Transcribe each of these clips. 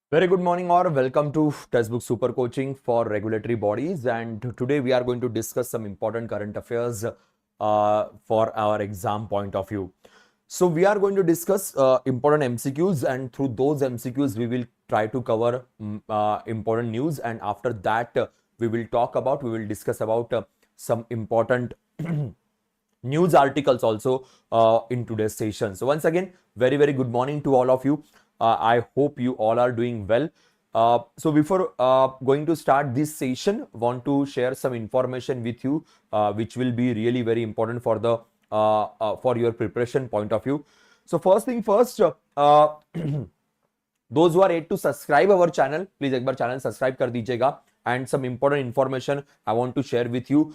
Very good morning or welcome to Testbook Supercoaching for regulatory bodies, and today we are going to discuss some important current affairs for our exam point of view. So we are going to discuss important MCQs, and through those MCQs we will try to cover important news, and after that we will discuss about some important news articles also in today's session. So once again, very good morning to all of you. I hope you all are doing well. So before going to start this session, want to share some information with you, which will be really very important for the for your preparation point of view. So first thing first, those who are yet to subscribe our channel, please एक बार channel subscribe कर दीजिएगा. And some important information I want to share with you.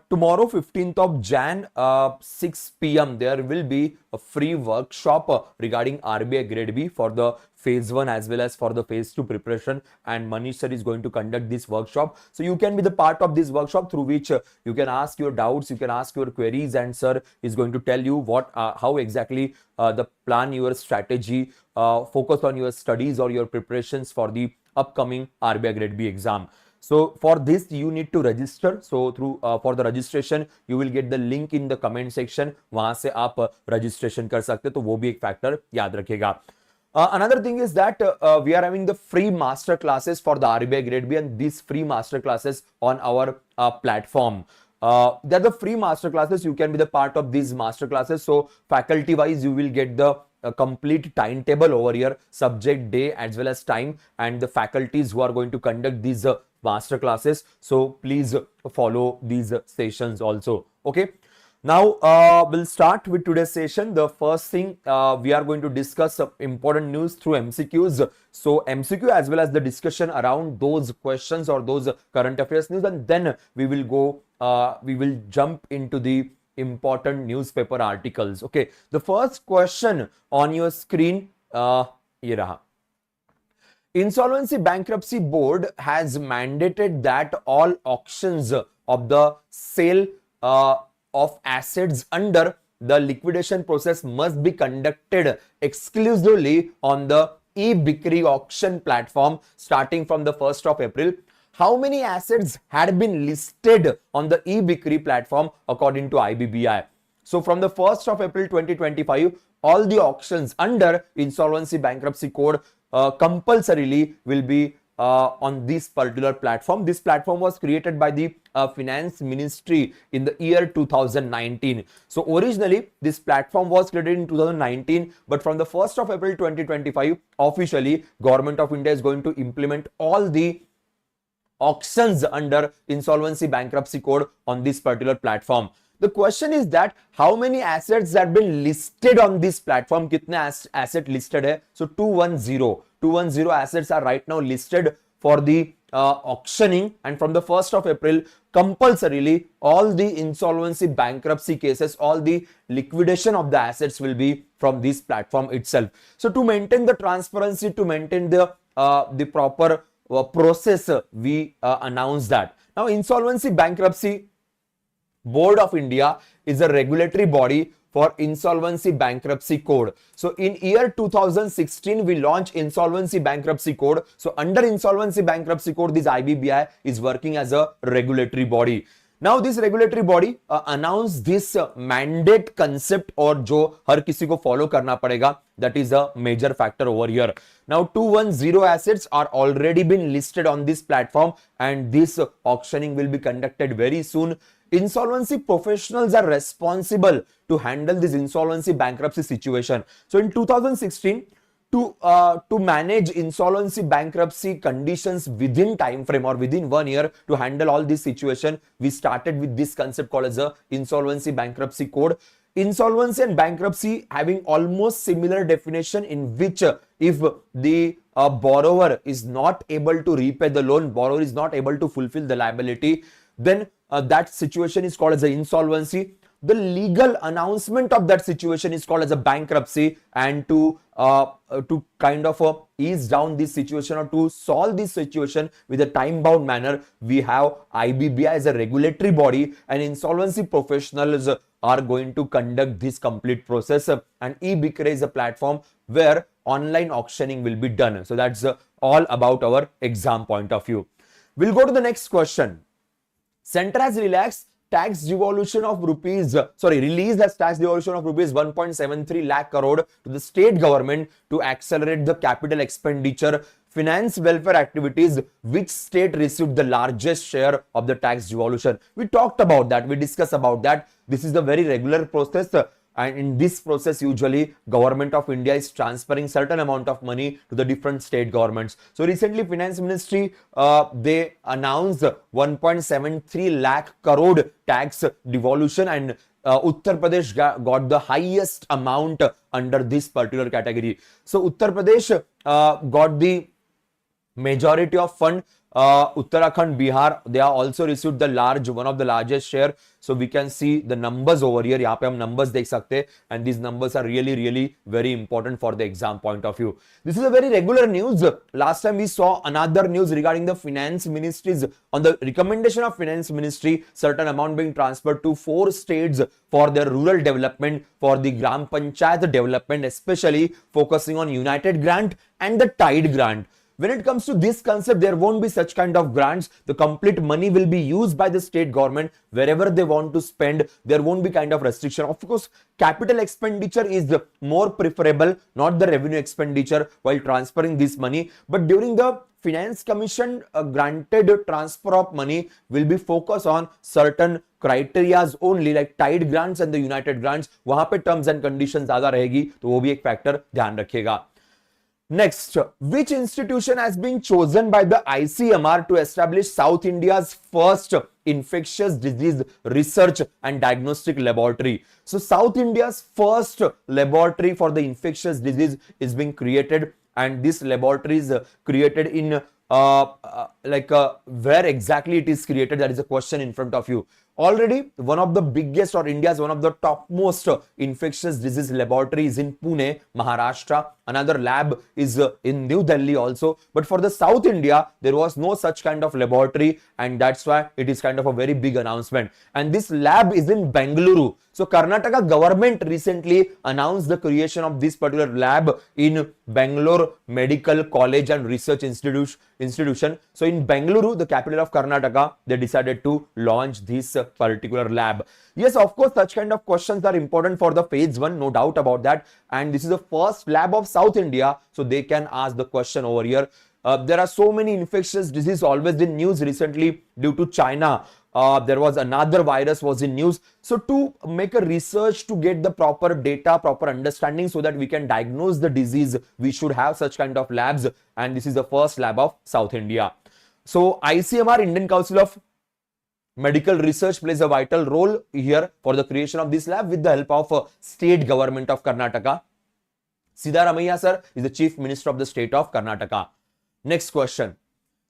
Tomorrow 15th of Jan 6 p.m. there will be a free workshop regarding RBI grade B for the phase 1 as well as for the phase 2 preparation, and Manish sir is going to conduct this workshop, so you can be the part of this workshop through which you can ask your doubts, you can ask your queries, and sir is going to tell you what how exactly the plan your strategy, focus on your studies or your preparations for the upcoming RBI grade B exam. So for this you need to register. So through for the registration you will get the link in the comment section. वहां से आप registration कर सकते हो, तो वो भी एक factor याद रखिएगा. Another thing is that we are having the free master classes for the RBI grade B, and these free master classes on our platform. They're the free master classes. You can be the part of these master classes. So faculty wise you will get the complete timetable over here, subject, day as well as time, and the faculties who are going to conduct these master classes. So please follow these sessions also. Okay, now we'll start with today's session. The first thing we are going to discuss some important news through MCQs. So MCQ as well as the discussion around those questions or those current affairs news, and then we will go we will jump into the important newspaper articles. Okay, the first question on your screen ye raha. Insolvency Bankruptcy Board has mandated that all auctions of the sale of assets under the liquidation process must be conducted exclusively on the e-Bikri auction platform starting from the 1st of April. How many assets had been listed on the e-Bikri platform according to IBBI? So from the 1st of April 2025, all the auctions under Insolvency Bankruptcy Code compulsorily will be on this particular platform. This platform was created by the Finance Ministry in the year 2019. So originally this platform was created in 2019, but from the 1st of April 2025, officially Government of India is going to implement all the auctions under Insolvency Bankruptcy Code on this particular platform. The question is that how many assets have been listed on this platform? कितने asset listed है? So 210 assets are right now listed for the auctioning, and from the 1st of April compulsorily all the insolvency bankruptcy cases, all the liquidation of the assets will be from this platform itself. So to maintain the transparency, to maintain the proper process, we announce that. Now Insolvency Bankruptcy Board of India is a regulatory body for Insolvency Bankruptcy Code. So in year 2016 we launched Insolvency Bankruptcy Code. So under Insolvency Bankruptcy Code this IBBI is working as a regulatory body. Now this regulatory body announced this mandate concept, और जो हर किसी को follow करना पड़ेगा, that is a major factor over here. Now 210 assets are already been listed on this platform, and this auctioning will be conducted very soon. Insolvency professionals are responsible to handle this insolvency bankruptcy situation. So in 2016, to manage insolvency bankruptcy conditions within time frame or within 1 year, to handle all this situation, we started with this concept called as a Insolvency Bankruptcy Code. Insolvency and bankruptcy having almost similar definition, in which if the borrower is not able to repay the loan, borrower is not able to fulfill the liability, then that situation is called as an insolvency. The legal announcement of that situation is called as a bankruptcy, and to kind of ease down this situation or to solve this situation with a time-bound manner, we have IBBI as a regulatory body and insolvency professionals are going to conduct this complete process, and eBikre is a platform where online auctioning will be done. So that's all about our exam point of view. We'll go to the next question. Center has relaxed tax devolution of rupees, released as tax devolution of rupees 1.73 lakh crore to the state government to accelerate the capital expenditure finance welfare activities. Which state received the largest share of the tax devolution? We talked about that, we discussed about that. This is the very regular process, and in this process usually government of India is transferring certain amount of money to the different state governments. So recently finance ministry they announced 1.73 lakh crore tax devolution, and Uttar Pradesh got the highest amount under this particular category. So Uttar Pradesh got the majority of fund. Uttarakhand, Bihar, they are also received the one of the largest share. So we can see the numbers over here. यहाँ पे हम numbers देख सकते हैं, and these numbers are really very important for the exam point of view. This is a very regular news. Last time we saw another news regarding the finance ministries. On the recommendation of finance ministry, certain amount being transferred to 4 states for their rural development, for the Gram Panchayat development, especially focusing on United Grant and the Tide Grant. When it comes to this concept, there won't be such kind of grants. The complete money will be used by the state government wherever they want to spend. There won't be kind of restriction. Of course, capital expenditure is more preferable, not the revenue expenditure while transferring this money. But during the Finance Commission granted transfer of money will be focused on certain criterias only, like Tide grants and the United grants. वहां पे terms and conditions ज्यादा रहेगी, तो वो भी एक factor ध्यान रखिएगा. Next, which institution has been chosen by the ICMR to establish South India's first infectious disease research and diagnostic laboratory? So South India's first laboratory for the infectious disease is being created, and this laboratory is created in where exactly it is created, that is a question in front of you. Already one of the biggest, or India's one of the topmost infectious disease laboratories in Pune, Maharashtra. Another lab is in New Delhi also. But for the South India, there was no such kind of laboratory, and that's why it is kind of a very big announcement. And this lab is in Bengaluru. So Karnataka government recently announced the creation of this particular lab in Bangalore Medical College and Research Institution. So in Bengaluru, the capital of Karnataka, they decided to launch this particular lab. Yes, of course, such kind of questions are important for the phase 1, no doubt about that. And this is the first lab of South India, so they can ask the question over here. There are so many infectious diseases always in news recently due to China. There was another virus was in news. So to make a research to get the proper data, proper understanding so that we can diagnose the disease, we should have such kind of labs. And this is the first lab of South India. So ICMR, Indian Council of Medical Research, plays a vital role here for the creation of this lab with the help of state government of Karnataka. Siddaramaiah sir is the Chief Minister of the state of Karnataka. Next question.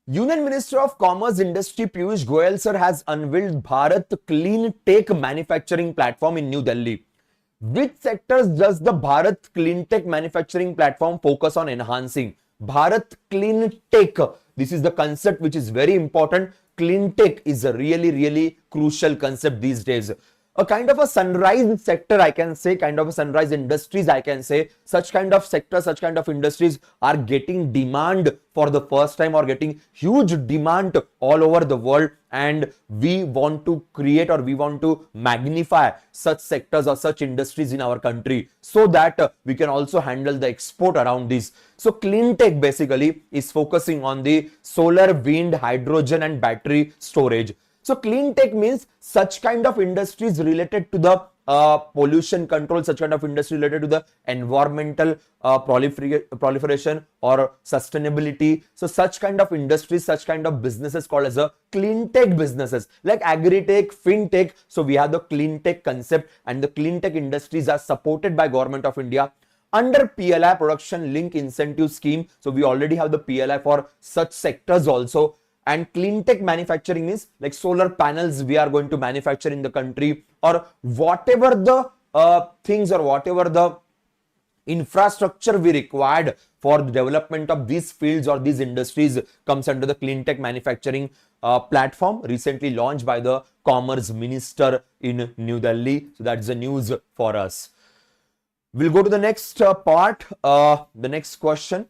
Union Minister of Commerce Industry Piyush Goyal sir has unveiled Bharat Clean Tech manufacturing platform in New Delhi. Which sectors does the Bharat Clean Tech manufacturing platform focus on enhancing? Bharat Clean Tech. This is the concept which is very important. Clean tech is a really crucial concept these days. A kind of a sunrise sector, I can say, kind of a sunrise industries, I can say. Such kind of sectors, such kind of industries are getting demand for the first time, or getting huge demand all over the world. And we want to create, or we want to magnify such sectors or such industries in our country so that we can also handle the export around this. So clean tech basically is focusing on the solar, wind, hydrogen and battery storage. So clean tech means such kind of industries related to the pollution control, such kind of industry related to the environmental proliferation or sustainability. So such kind of industries, such kind of businesses called as a clean tech businesses, like agri-tech, fintech. So we have the clean tech concept, and the clean tech industries are supported by Government of India under PLI, Production Link Incentive Scheme. So we already have the PLI for such sectors also. And clean tech manufacturing means like solar panels we are going to manufacture in the country, or whatever the things, or whatever the infrastructure we required for the development of these fields or these industries comes under the clean tech manufacturing platform recently launched by the Commerce Minister in New Delhi. So that's the news for us. We'll go to the next part, the next question.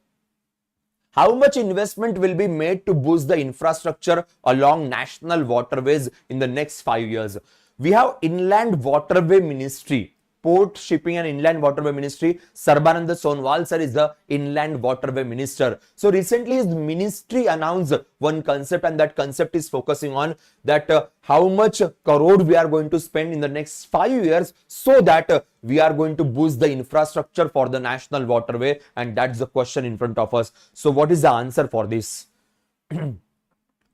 How much investment will be made to boost the infrastructure along national waterways in the next 5 years? We have Inland Waterway Ministry, Port, Shipping and Inland Waterway Ministry. Sarbanand Sonowal sir is the Inland Waterway Minister. So recently his ministry announced one concept, and that concept is focusing on that how much crore we are going to spend in the next 5 years so that we are going to boost the infrastructure for the national waterway, and that's the question in front of us. So what is the answer for this?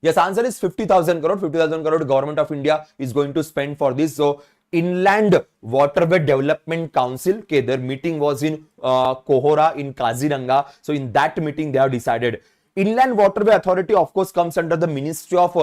Yes, answer is 50,000 crore. 50,000 crore government of India is going to spend for this. So Inland Waterway Development Council, okay, their meeting was in Kohora in Kaziranga. So in that meeting they have decided. Inland Waterway Authority of course comes under the Ministry of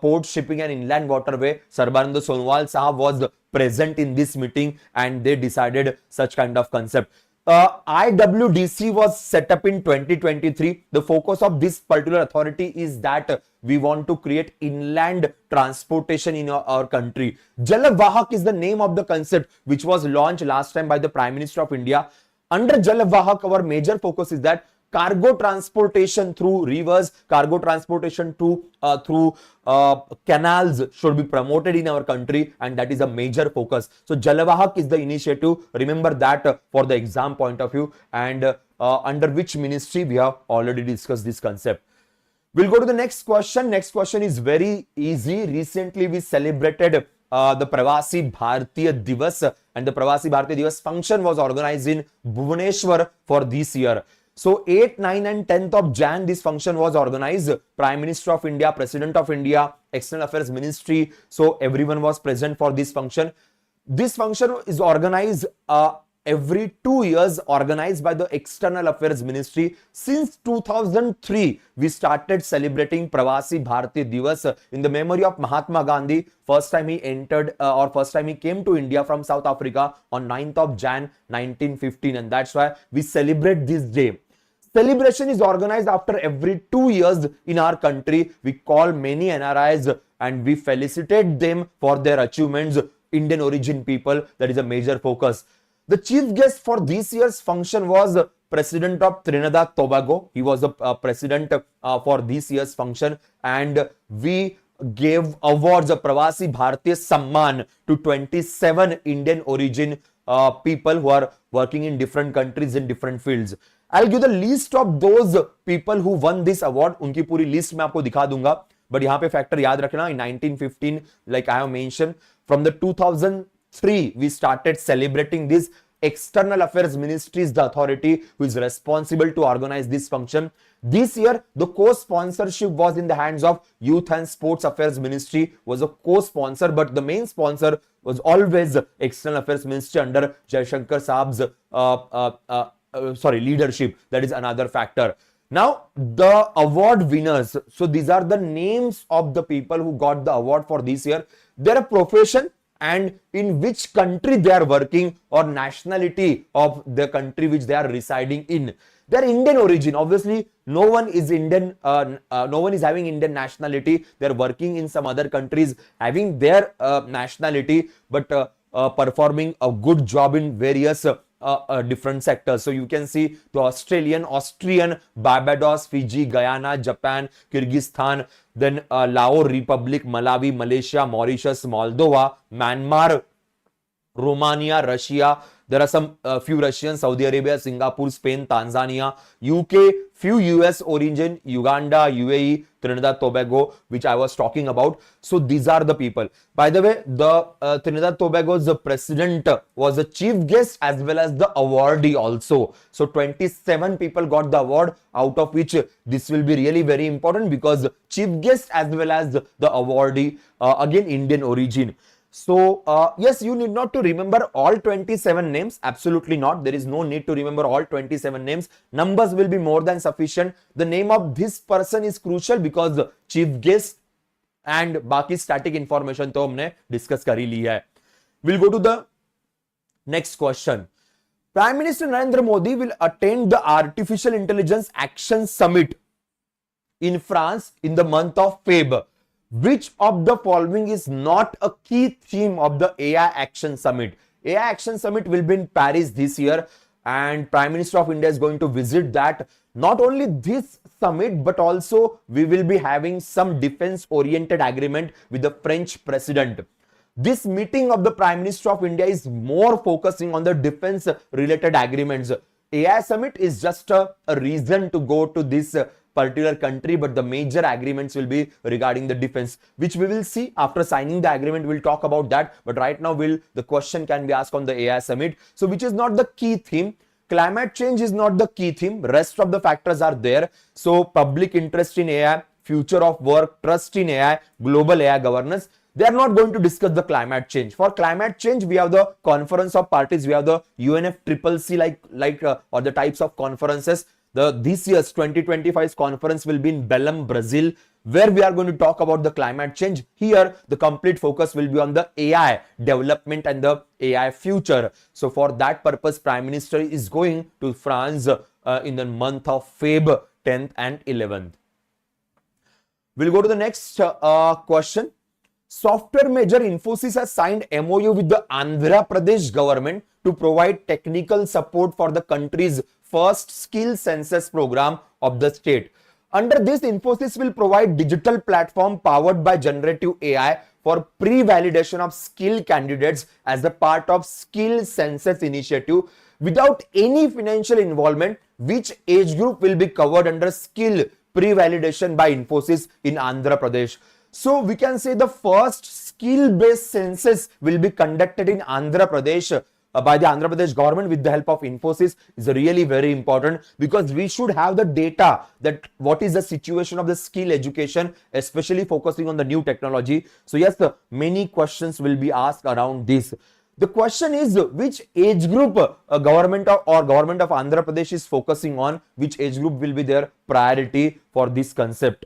Port, Shipping and Inland Waterway. Sarbanand Sonowal sahab was present in this meeting and they decided such kind of concept. IWDC was set up in 2023. The focus of this particular authority is that we want to create inland transportation in our country. Jalvahak is the name of the concept which was launched last time by the Prime Minister of India. Under Jalvahak, our major focus is that cargo transportation through rivers, cargo transportation through canals should be promoted in our country, and that is a major focus. So Jalvahak is the initiative. Remember that for the exam point of view, and under which ministry we have already discussed this concept. We'll go to the next question. Next question is very easy. Recently we celebrated the Pravasi Bharatiya Divas, and the Pravasi Bharatiya Divas function was organized in Bhubaneswar for this year. So 8th, 9th and 10th of Jan, this function was organized. Prime Minister of India, President of India, External Affairs Ministry. So everyone was present for this function. This function is organized every 2 years, organized by the External Affairs Ministry. Since 2003, we started celebrating Pravasi Bharatiya Divas in the memory of Mahatma Gandhi. First time he entered first time he came to India from South Africa on 9th of Jan 1915, and that's why we celebrate this day. Celebration is organized after every 2 years in our country. We call many NRIs and we felicitate them for their achievements. Indian origin people, that is a major focus. The chief guest for this year's function was President of Trinidad Tobago. He was the president for this year's function, and we gave awards of Pravasi Bharatiya Samman to 27 Indian origin people who are working in different countries in different fields. I'll give the list of those people who won this award. उनकी पूरी list मैं आपको दिखा दूंगा, but यहाँ पे factor याद रखना. In 1915, like I have mentioned, from the 2003 we started celebrating this. External Affairs Ministry is the authority who is responsible to organize this function. This year, the co-sponsorship was in the hands of Youth and Sports Affairs Ministry, was a co-sponsor, but the main sponsor was always External Affairs Ministry under Jaishankar Saab's leadership. That is another factor. Now, the award winners. So these are the names of the people who got the award for this year. Their profession and in which country they are working, or nationality of the country which they are residing in. They are Indian origin. Obviously, no one is Indian. No one is having Indian nationality. They are working in some other countries, having their nationality, but performing a good job in various different sectors. So you can see the Austrian, Barbados, Fiji, Guyana, Japan, Kyrgyzstan, then Lao Republic, Malawi, Malaysia, Mauritius, Moldova, Myanmar, Romania, Russia. There are some few Russians, Saudi Arabia, Singapore, Spain, Tanzania, UK, few US origin, Uganda, UAE, Trinidad Tobago, which I was talking about. So these are the people. By the way, the Trinidad Tobago's president was a chief guest as well as the awardee also. So 27 people got the award, out of which this will be really very important because chief guest as well as the awardee, again Indian origin. So yes, you need not to remember all 27 names. Absolutely not. There is no need to remember all 27 names. Numbers will be more than sufficient. The name of this person is crucial because chief guest and बाकी static information तो हमने discuss कर ही ली है. We'll go to the next question. Prime Minister Narendra Modi will attend the Artificial Intelligence Action Summit in France in the month of Feb. Which of the following is not a key theme of the AI Action Summit? AI Action Summit will be in Paris this year, and Prime Minister of India is going to visit that. Not only this summit, but also we will be having some defense oriented agreement with the French president. This meeting of the Prime Minister of India is more focusing on the defense related agreements. AI Summit is just a reason to go to this particular country, but the major agreements will be regarding the defense, which we will see after signing the agreement. We'll talk about that, but right now the question can be asked on the AI Summit. So which is not the key theme. Climate change is not the key theme. Rest of the factors are there. So public interest in AI, future of work, trust in AI, global AI governance. They are not going to discuss the climate change. For climate change, we have the conference of parties. We have the UNFCCC or the types of conferences. This year's 2025 conference will be in Belém, Brazil, where we are going to talk about the climate change. Here, the complete focus will be on the AI development and the AI future. So for that purpose, Prime Minister is going to France in the month of Feb 10th and 11th. We'll go to the next question. Software major Infosys has signed MOU with the Andhra Pradesh government to provide technical support for the country's first skill census program of the state. Under this, Infosys will provide digital platform powered by generative AI for pre-validation of skill candidates as a part of skill census initiative without any financial involvement. Which age group will be covered under skill pre-validation by Infosys in Andhra Pradesh? So we can say the first skill-based census will be conducted in Andhra Pradesh by the Andhra Pradesh government with the help of Infosys. Is really very important, because we should have the data that what is the situation of the skill education, especially focusing on the new technology. So yes, many questions will be asked around this. The question is, which age group government of Andhra Pradesh is focusing on? Which age group will be their priority for this concept?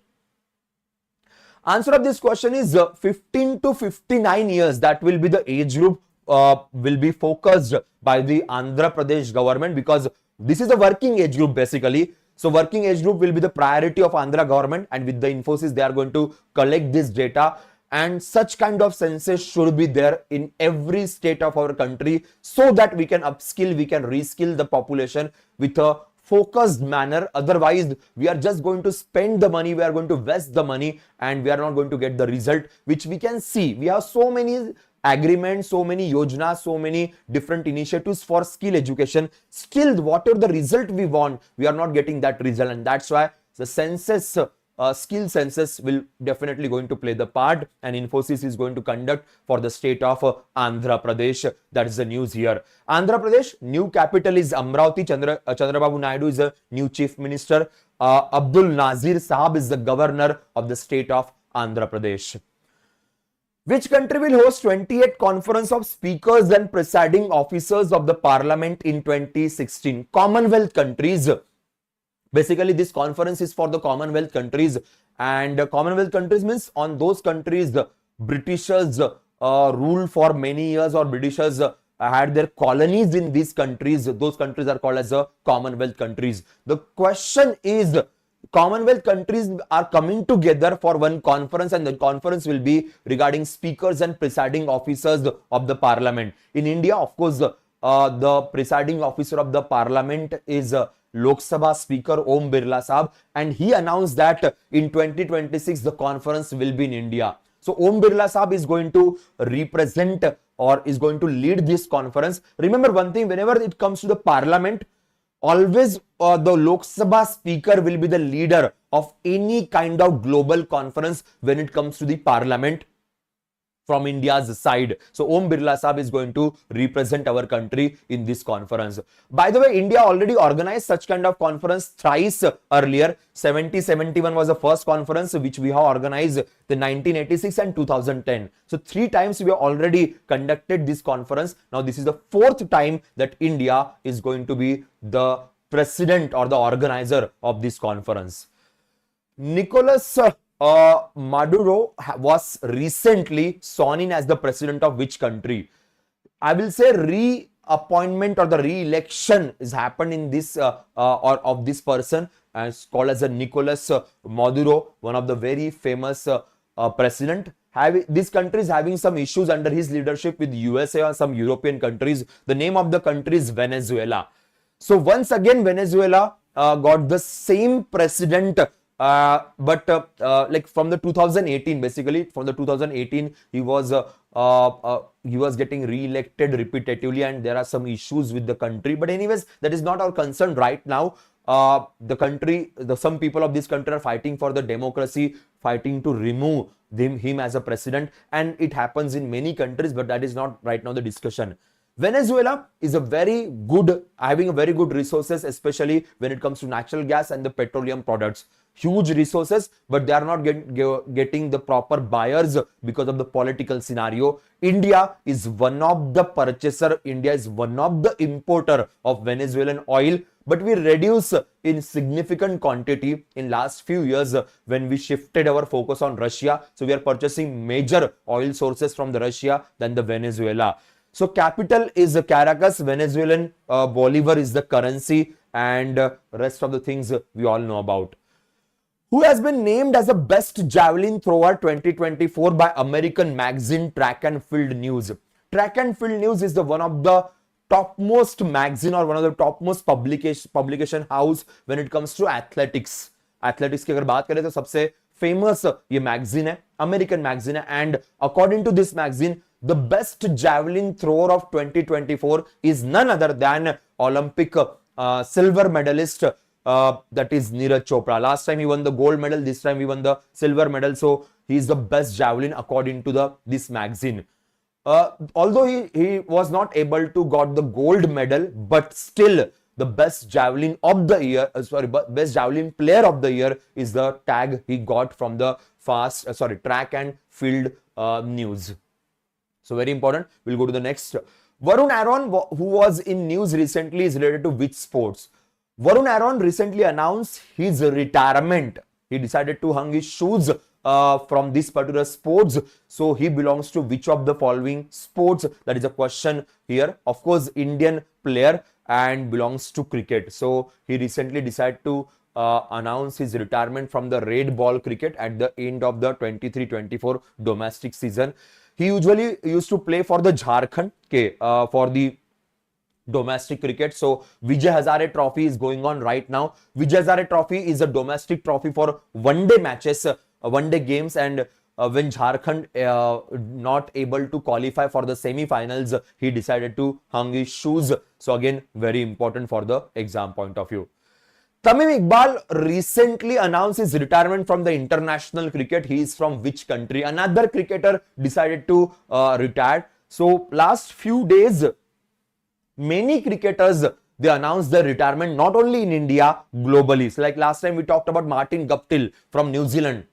Answer of this question is 15 to 59 years. That will be the age group will be focused by the Andhra Pradesh government, because this is a working age group basically. So working age group will be the priority of Andhra government, and with the Infosys they are going to collect this data, and such kind of census should be there in every state of our country, so that we can upskill, we can reskill the population with a focused manner. Otherwise, we are just going to spend the money, we are going to waste the money, and we are not going to get the result which we can see. We have so many agreements, so many yojanas, so many different initiatives for skill education. Still, whatever the result we want, we are not getting that result, and that's why the census, skill census will definitely going to play the part, and Infosys is going to conduct for the state of Andhra Pradesh. That is the news here. Andhra Pradesh, new capital is Amravati. Chandrababu Naidu is the new chief minister. Abdul Nazir Sahab is the governor of the state of Andhra Pradesh. Which country will host 28th Conference of Speakers and Presiding Officers of the Parliament in 2016? Commonwealth countries. Basically, this conference is for the Commonwealth countries, and Commonwealth countries means on those countries the Britishers ruled for many years, or Britishers had their colonies in these countries. Those countries are called as Commonwealth countries. The question is, Commonwealth countries are coming together for one conference, and the conference will be regarding speakers and presiding officers of the parliament. In India, of course, the presiding officer of the parliament is Lok Sabha Speaker Om Birla Sahab, and he announced that in 2026 the conference will be in India. So Om Birla Sahab is going to represent or is going to lead this conference. Remember one thing, whenever it comes to the parliament, always the Lok Sabha Speaker will be the leader of any kind of global conference when it comes to the parliament from India's side. So Om Birla Sahab is going to represent our country in this conference. By the way, India already organized such kind of conference thrice earlier. 70-71 was the first conference which we have organized, the 1986 and 2010. So 3 times we have already conducted this conference. Now this is the 4th time that India is going to be the president or the organizer of this conference. Nicolas Maduro was recently sworn in as the president of which country? I will say appointment or the re-election is happened in this or of this person, as called as a Nicolas Maduro, one of the very famous president. This country is having some issues under his leadership with USA or some European countries. The name of the country is Venezuela. So once again, Venezuela got the same president, but like from the 2018, basically from the 2018, he was getting re-elected repetitively, and there are some issues with the country. But anyways, that is not our concern right now. Some people of this country are fighting for the democracy, fighting to remove him as a president, and it happens in many countries, but that is not right now the discussion. Venezuela is having a very good resources, especially when it comes to natural gas and the petroleum products. Huge resources, but they are not getting the proper buyers because of the political scenario. India is one of the purchaser. India is one of the importer of Venezuelan oil, but we reduce in significant quantity in last few years when we shifted our focus on Russia. So we are purchasing major oil sources from the Russia than the Venezuela. So capital is Caracas, Venezuelan Bolivar is the currency, and rest of the things we all know about. Who has been named as the best javelin thrower 2024 by American magazine Track and Field News? Track and Field News is the one of the topmost magazine or one of the topmost publication house when it comes to athletics. Athletics की अगर बात करें तो सबसे famous ये magazine है, American magazine है, and according to this magazine, the best javelin thrower of 2024 is none other than Olympic silver medalist. That is Neeraj Chopra. Last time he won the gold medal, this time he won the silver medal. So he is the best javelin according to this magazine. Although he was not able to got the gold medal, but still the best javelin of the year, best javelin player of the year is the tag he got from the Track and Field News. So very important. We'll go to the next. Varun Aaron, who was in news recently, is related to which sports? Varun Aaron recently announced his retirement. He decided to hang his shoes from this particular sports. So he belongs to which of the following sports? That is a question here. Of course, Indian player and belongs to cricket. So he recently decided to announce his retirement from the red ball cricket at the end of the 23-24 domestic season. He usually used to play for the Jharkhand for the domestic cricket. So Vijay Hazare Trophy is going on right now. Vijay Hazare Trophy is a domestic trophy for one-day matches, one-day games, and when Jharkhand not able to qualify for the semi-finals, he decided to hang his shoes. So again, very important for the exam point of view. Tamim Iqbal recently announced his retirement from the international cricket. He is from which country? Another cricketer decided to retire. So last few days, many cricketers, they announced their retirement, not only in India, globally. So like last time we talked about Martin Guptill from New Zealand.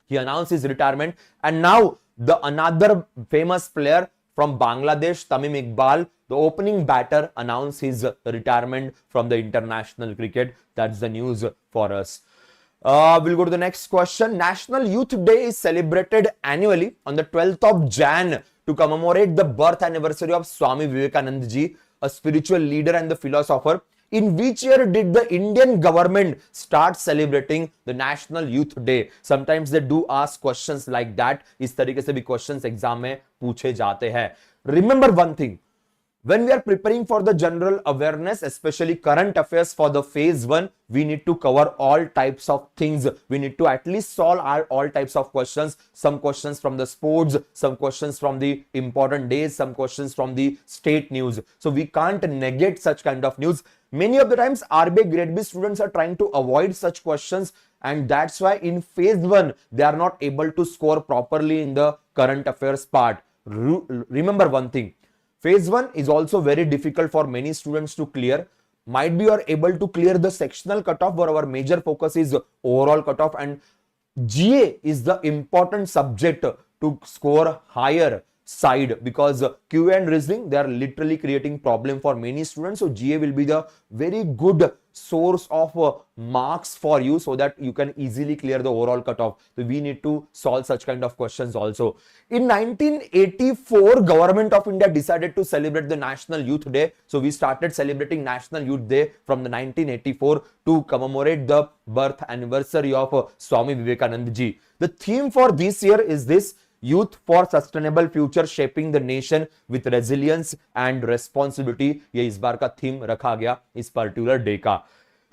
He announced his retirement, and now another famous player from Bangladesh, Tamim Iqbal, the opening batter, announced his retirement from the international cricket. That's the news for us. We'll go to the next question. National Youth Day is celebrated annually on the 12th of Jan to commemorate the birth anniversary of Swami Vivekananda ji, a spiritual leader and the philosopher. In which year did the Indian government start celebrating the National Youth Day? Sometimes they do ask questions like that. इस तरीके से भी questions exam में पूछे जाते हैं. Remember one thing. When we are preparing for the general awareness, especially current affairs for the phase 1, we need to cover all types of things. We need to at least solve all types of questions. Some questions from the sports, some questions from the important days, some questions from the state news. So we can't negate such kind of news. Many of the times RBI Grade B students are trying to avoid such questions, and that's why in phase 1, they are not able to score properly in the current affairs part. Remember one thing. Phase 1 is also very difficult for many students to clear. Might be you are able to clear the sectional cutoff, but our major focus is overall cutoff, and GA is the important subject to score higher. side, because QA and reasoning, they are literally creating problem for many students. So GA will be the very good source of marks for you, so that you can easily clear the overall cutoff. So we need to solve such kind of questions also. In 1984, Government of India decided to celebrate the National Youth Day. So we started celebrating National Youth Day from the 1984 to commemorate the birth anniversary of Swami Vivekananda ji. The theme for this year is this: Youth for Sustainable Future, Shaping the Nation with Resilience and Responsibility. ये इस बार का theme रखा गया इस particular day का.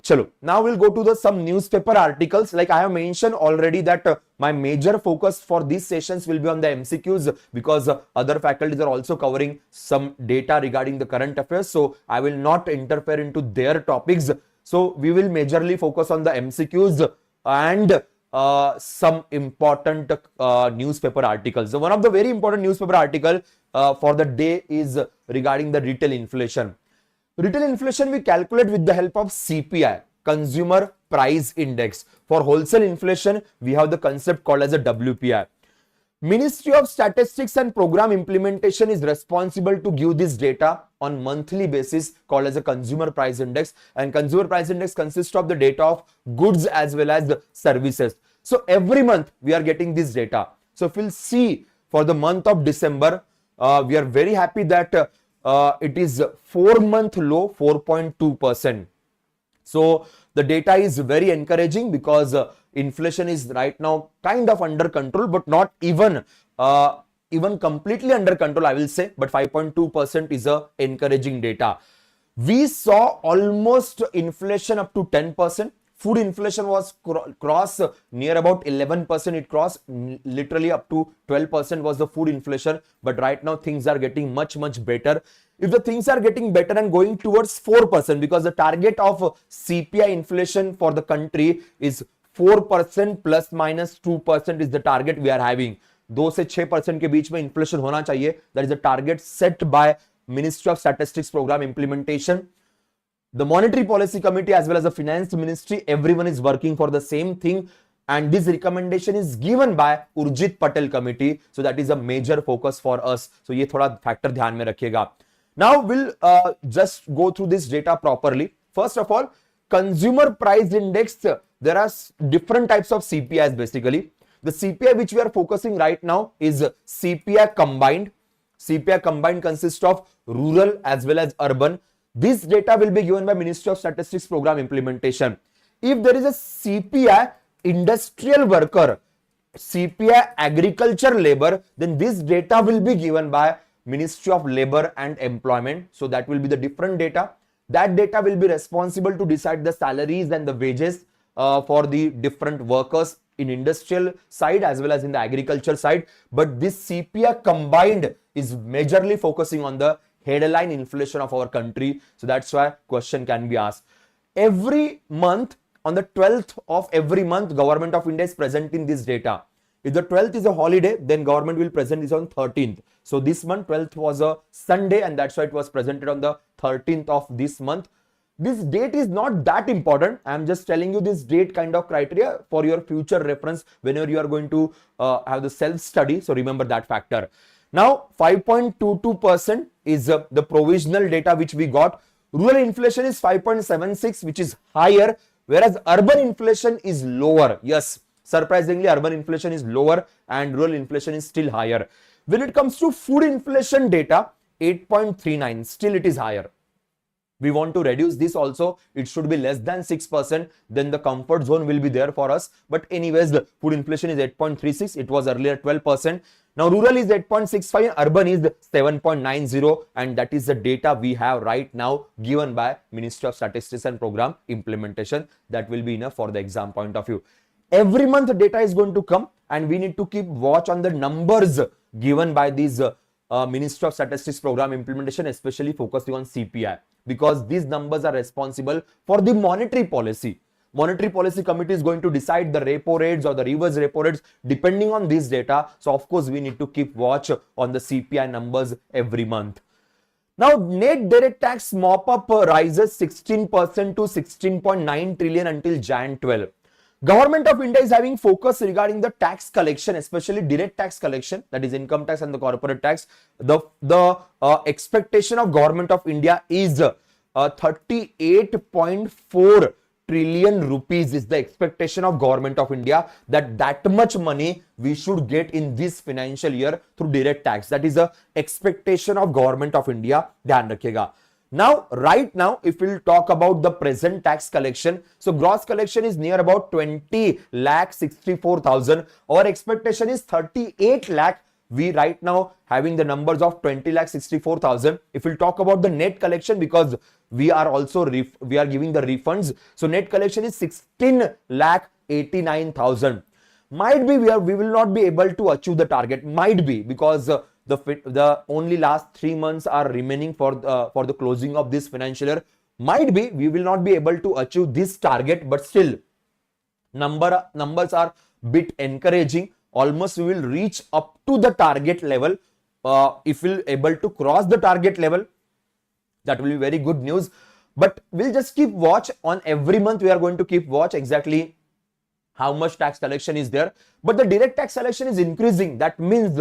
Chalo, now we'll go to the some newspaper articles. Like I have mentioned already that my major focus for these sessions will be on the MCQs, because other faculties are also covering some data regarding the current affairs. So I will not interfere into their topics. So we will majorly focus on the MCQs and some important newspaper articles. So one of the very important newspaper article for the day is regarding the retail inflation. Retail inflation we calculate with the help of CPI, Consumer Price Index. For wholesale inflation, we have the concept called as a WPI. Ministry of Statistics and Program Implementation is responsible to give this data on monthly basis, called as a Consumer Price Index. And Consumer Price Index consists of the data of goods as well as the services. So every month we are getting this data. So if we'll see for the month of December, we are very happy that it is 4-month low, 4.2%. So the data is very encouraging, because inflation is right now kind of under control, but not even completely under control, I will say. But 5.2% is a encouraging data. We saw almost inflation up to 10%. Food inflation was cross near about 11%. It crossed literally up to 12% was the food inflation. But right now things are getting much better. If the things are getting better and going towards 4%, because the target of CPI inflation for the country is 4% plus minus 2% is the target we are having. 2 से 6% के बीच में inflation होना चाहिए. That is the target set by Ministry of Statistics Program Implementation. The Monetary Policy Committee as well as the Finance Ministry, everyone is working for the same thing, and this recommendation is given by Urjit Patel Committee. So that is a major focus for us. So ये थोड़ा factor ध्यान में रखिएगा. Now we'll just go through this data properly. First of all, Consumer Price Index, there are different types of CPIs basically. The CPI which we are focusing right now is CPI combined. CPI combined consists of rural as well as urban. This data will be given by Ministry of Statistics Program Implementation. If there is a CPI industrial worker, CPI agriculture labor, then this data will be given by Ministry of Labor and Employment. So that will be the different data. That data will be responsible to decide the salaries and the wages for the different workers in industrial side as well as in the agriculture side. But this CPI combined is majorly focusing on the headline inflation of our country. So that's why question can be asked. Every month, on the 12th of every month, Government of India is presenting this data. If the 12th is a holiday, then government will present this on 13th. So this month, 12th was a Sunday, and that's why it was presented on the 13th of this month. This date is not that important. I am just telling you this date kind of criteria for your future reference whenever you are going to have the self-study. So remember that factor. Now 5.22% is the provisional data which we got. Rural inflation is 5.76, which is higher, whereas urban inflation is lower. Yes, surprisingly, urban inflation is lower and rural inflation is still higher. When it comes to food inflation data, 8.39, still it is higher. We want to reduce this also. It should be less than 6%. Then the comfort zone will be there for us. But anyways, the food inflation is 8.36. It was earlier 12%. Now rural is 8.65. Urban is 7.90. And that is the data we have right now given by Ministry of Statistics and Program Implementation. That will be enough for the exam point of view. Every month the data is going to come and we need to keep watch on the numbers given by these Ministry of Statistics Program Implementation, especially focusing on CPI, because these numbers are responsible for the monetary policy. Monetary Policy Committee is going to decide the repo rates or the reverse repo rates depending on this data. So of course we need to keep watch on the CPI numbers every month. Now net direct tax mop up rises 16% to 16.9 trillion until Jan 12. Government of India is having focus regarding the tax collection, especially direct tax collection, that is income tax and the corporate tax. The expectation of Government of India is 38.4 trillion rupees is the expectation of Government of India, that much money we should get in this financial year through direct tax. That is the expectation of Government of India. Dhyan rakhiyega. Now, right now, if we'll talk about the present tax collection, so gross collection is near about 20,64,000. Our expectation is 38 lakh. We right now having the numbers of 20,64,000. If we'll talk about the net collection, because we are also we are giving the refunds, so net collection is 16,89,000. Might be we will not be able to achieve the target. Might be because the only last 3 months are remaining for the closing of this financial year. Might be we will not be able to achieve this target, but still numbers are bit encouraging. Almost we will reach up to the target level. If we'll able to cross the target level, that will be very good news. But we'll just keep watch on every month. We are going to keep watch exactly how much tax collection is there. But the direct tax collection is increasing. That means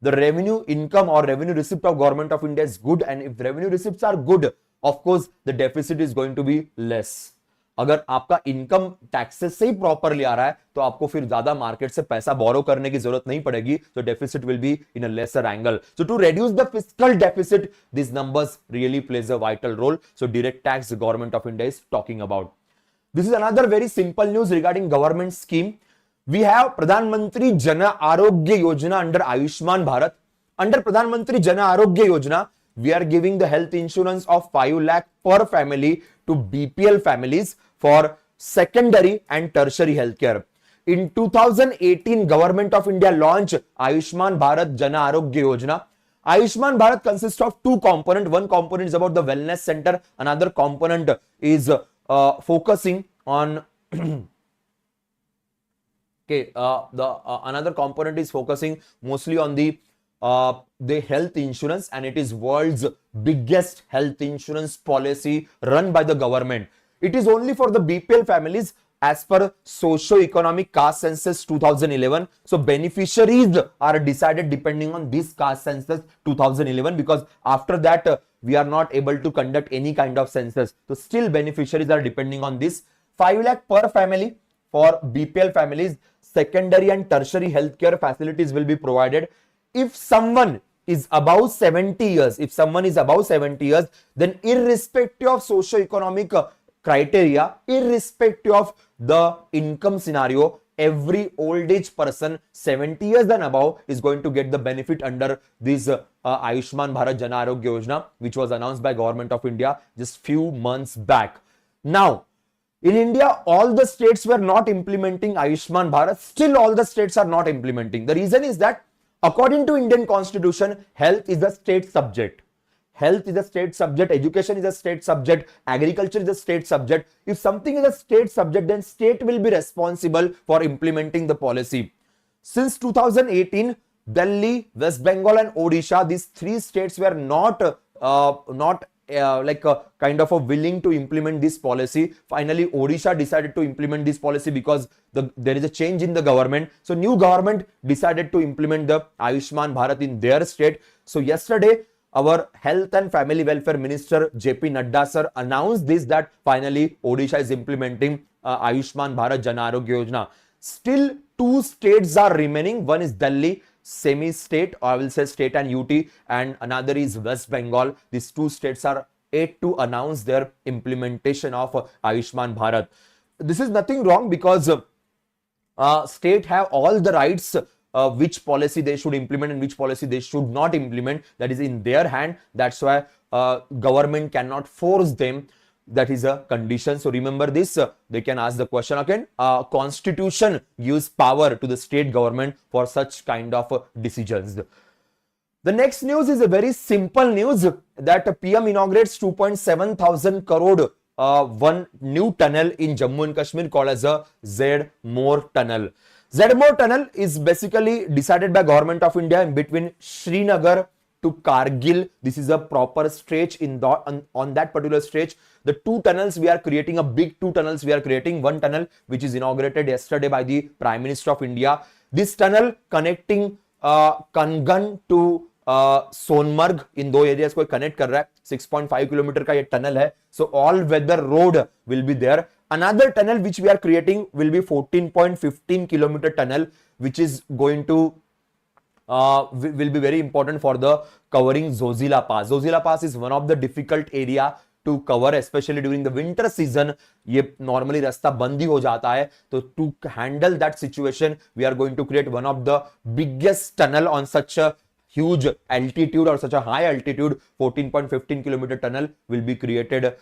the revenue income or revenue receipt of Government of India is good, and if revenue receipts are good, of course the deficit is going to be less. अगर आपका income taxes से ही properly आ रहा है तो आपको फिर ज्यादा market से पैसा बोरो करने की जरूरत नहीं पड़ेगी, so deficit will be in a lesser angle. So to reduce the fiscal deficit, these numbers really plays a vital role. So direct tax the Government of India is talking about. This is another very simple news regarding government scheme. We have Pradhan Mantri Jan Arogya Yojana under Ayushman Bharat. Under Pradhan Mantri Jan Arogya Yojana, we are giving the health insurance of 5 lakh per family to BPL families for secondary and tertiary healthcare. In 2018, Government of India launched Ayushman Bharat Jan Arogya Yojana. Ayushman Bharat consists of 2 components. One component is about the wellness center. Another component is focusing on another component is focusing mostly on the health insurance, and it is world's biggest health insurance policy run by the government. It is only for the BPL families as per socio-economic caste census 2011. So beneficiaries are decided depending on this caste census 2011, because after that we are not able to conduct any kind of census. So still beneficiaries are depending on this. 5 lakh per family for BPL families. Secondary and tertiary healthcare facilities will be provided. If someone is above 70 years, then irrespective of socio-economic criteria, irrespective of the income scenario, every old age person 70 years and above is going to get the benefit under this Ayushman Bharat Jan Arogya Yojana, which was announced by Government of India just few months back. Now, in India, all the states were not implementing Ayushman Bharat. Still, all the states are not implementing. The reason is that according to Indian Constitution, health is a state subject. Health is a state subject, education is a state subject, agriculture is a state subject. If something is a state subject, then state will be responsible for implementing the policy. Since 2018, Delhi, West Bengal and Odisha, these 3 states were not kind of willing to implement this policy. Finally, Odisha decided to implement this policy because there is a change in the government. So new government decided to implement the Ayushman Bharat in their state. So yesterday, our Health and Family Welfare Minister JP Nadda sir announced this, that finally Odisha is implementing Ayushman Bharat Jan Arogya Yojana. Still 2 states are remaining. One is Delhi, semi-state, or I will say state and UT, and another is West Bengal. These 2 states are yet to announce their implementation of Ayushman Bharat. This is nothing wrong, because state have all the rights which policy they should implement and which policy they should not implement. That is in their hand. That's why government cannot force them. That is a condition. So remember this. They can ask the question again. Constitution gives power to the state government for such kind of decisions. The next news is a very simple news, that PM inaugurates 2.7 thousand crore one new tunnel in Jammu and Kashmir called as a Z-More tunnel. Z-More tunnel is basically decided by Government of India in between Srinagar to Kargil. This is a proper stretch in the, on that particular stretch. The two tunnels we are creating, a big two tunnels we are creating. One tunnel which is inaugurated yesterday by the Prime Minister of India. This tunnel connecting Kangan to Sonamarg इन दो areas को connect कर रहा है. 6.5 kilometre का ये tunnel है. So all weather road will be there. Another tunnel which we are creating will be 14.15 kilometre tunnel which is going to will be very important for the covering Zojila Pass. Zojila Pass is one of the difficult area to cover, especially during the winter season. ये normally रास्ता बंद ही हो जाता है. तो to handle that situation, we are going to create one of the biggest tunnel on such a huge altitude or such a high altitude. 14.15 kilometer tunnel will be created,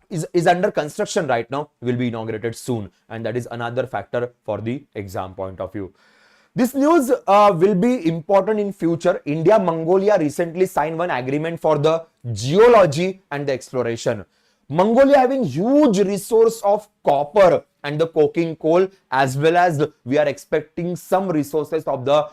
is under construction right now, will be inaugurated soon, and that is another factor for the exam point of view. This news will be important in future. India-Mongolia recently signed one agreement for the geology and the exploration. Mongolia having huge resource of copper and the coking coal, as well as we are expecting some resources of the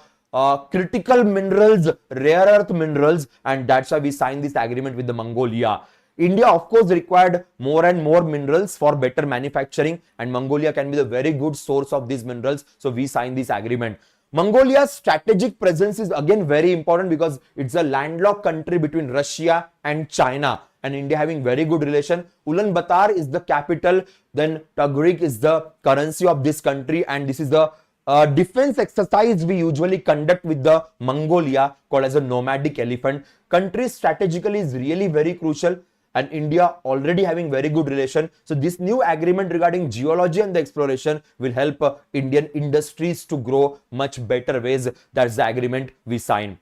critical minerals, rare earth minerals, and that's why we signed this agreement with the Mongolia. India, of course, required more and more minerals for better manufacturing, and Mongolia can be the very good source of these minerals. So we signed this agreement. Mongolia's strategic presence is again very important because it's a landlocked country between Russia and China, and India having very good relation. Ulaanbaatar is the capital, then Tugrik is the currency of this country, and this is the defense exercise we usually conduct with the Mongolia, called as a nomadic elephant. Country strategically is really very crucial, and India already having very good relation. So this new agreement regarding geology and the exploration will help Indian industries to grow much better ways. That's the agreement we signed.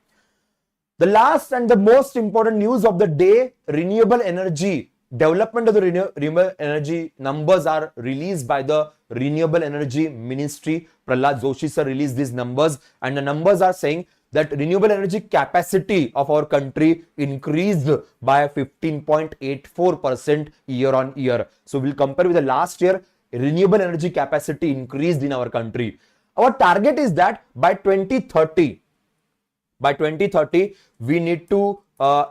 The last and the most important news of the day, renewable energy. Development of the renewable energy numbers are released by the Renewable Energy Ministry. Prahlad Joshi sir released these numbers, and the numbers are saying that renewable energy capacity of our country increased by 15.84% year on year. So we'll compare with the last year, renewable energy capacity increased in our country. Our target is that by 2030, we need to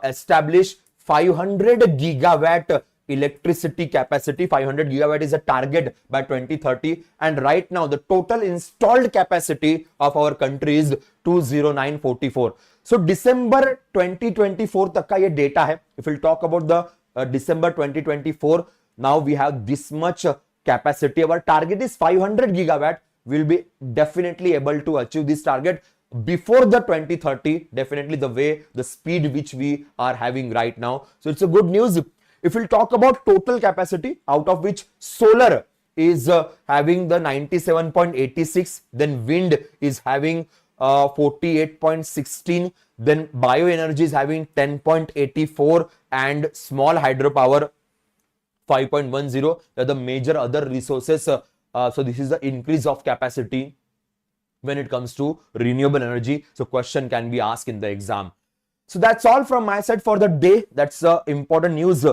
establish 500 gigawatt electricity capacity. 500 gigawatt is a target by 2030, and right now the total installed capacity of our country is 20944. So December 2024 तक का ये data है. If we'll talk about the December 2024, now we have this much capacity. Our target is 500 gigawatt. We'll be definitely able to achieve this target before the 2030, definitely the way, the speed which we are having right now. So it's a good news. If we'll talk about total capacity, out of which solar is having the 97.86, then wind is having 48.16, then bioenergy is having 10.84, and small hydropower 5.10. They are the major other resources. So this is the increase of capacity when it comes to renewable energy. So question can be asked in the exam. So that's all from my side for the day. That's important news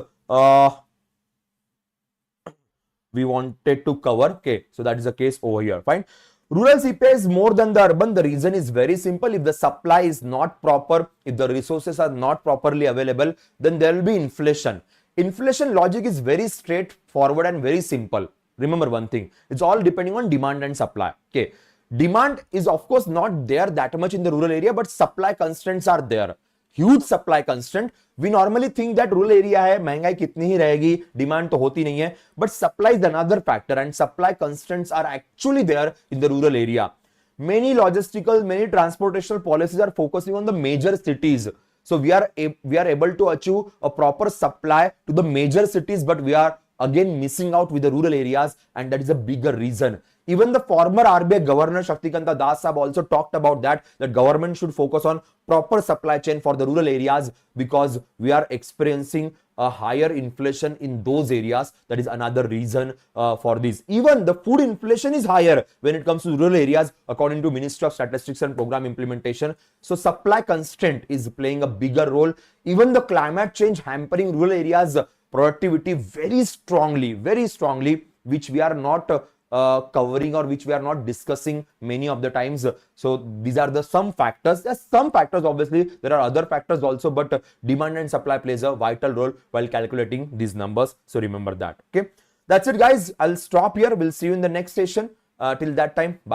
we wanted to cover. Okay, so that is the case over here. Fine. Rural CPI is more than the urban. The reason is very simple. If the supply is not proper, if the resources are not properly available, then there will be inflation. Inflation logic is very straightforward and very simple. Remember one thing, it's all depending on demand and supply. Okay, demand is of course not there that much in the rural area, but supply constraints are there. Huge supply constraint. We normally think that rural area है, महंगाई कितनी ही रहेगी, demand तो होती नहीं है, but supply is another factor, and supply constraints are actually there in the rural area. Many logistical, many transportational policies are focusing on the major cities. So we are able to achieve a proper supply to the major cities, but we are again missing out with the rural areas, and that is a bigger reason. Even the former RBI Governor Shaktikanta Das Sahab also talked about that government should focus on proper supply chain for the rural areas, because we are experiencing a higher inflation in those areas. That is another reason for this. Even the food inflation is higher when it comes to rural areas, according to Ministry of Statistics and Program Implementation. So supply constraint is playing a bigger role. Even the climate change hampering rural areas productivity very strongly, which we are not covering or which we are not discussing many of the times. So these are the some factors. There's some factors, obviously there are other factors also, but demand and supply plays a vital role while calculating these numbers. So remember that. Okay, that's it guys, I'll stop here. We'll see you in the next session. Till that time, bye.